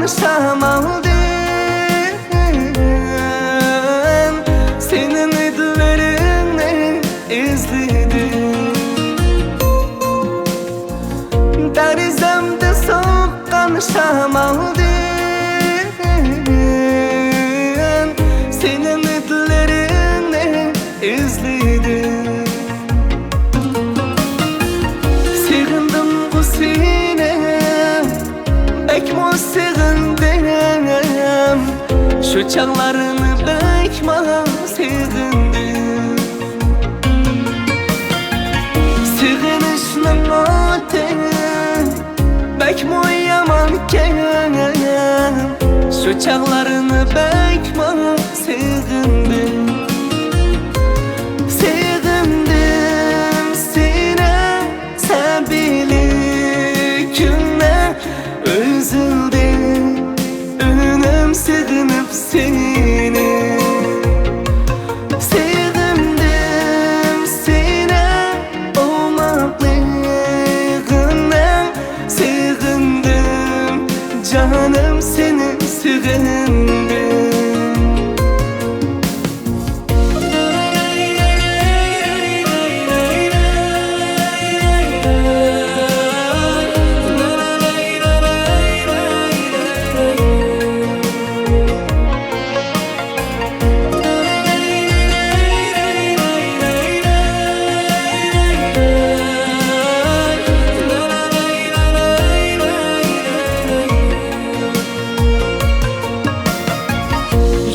tanışamadım. Senin izlerini izledim. Derizemde soğuk tanışamadım. Senin izlerini izledim. Sığındım bu sinem, bekmo sığındım. Şu çağlarını bekma sığındım. Sığınışın öte, bekmo yamanken. Şu çağlarını bekma sığındım. Sığındım sine, sen bilik günne üzüldüm. Önüm sığınıp seni. Sığındım sine, olmaklığına sığındım. Canım seni sığındım.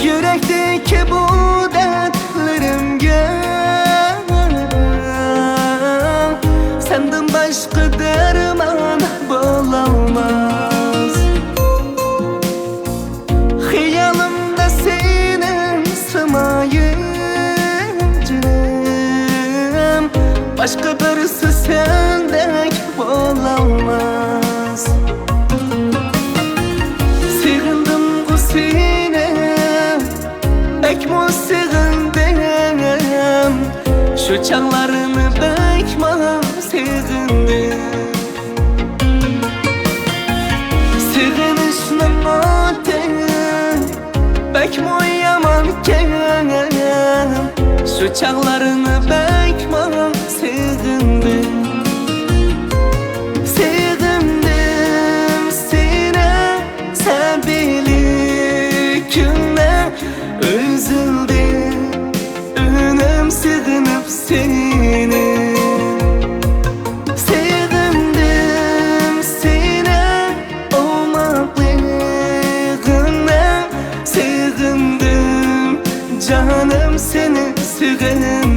Yürekteki bu dertlerim gel, senden başka derman bulamaz. Hıyalımda senin sımayıncım, başka birisi sendek bulamaz. Sığındım bu sine, bekmo sığındım. Şu çağlarını bekma sığındım. Sığınışın öte, bekmo yamanken. Şu çağlarını bekma sığındım. Sığındım sine, sen bilik günne üzüldüm. Önüm sığınıp seni. Sığındım sine, olmaklığına sığındım. Canım seni sığındım.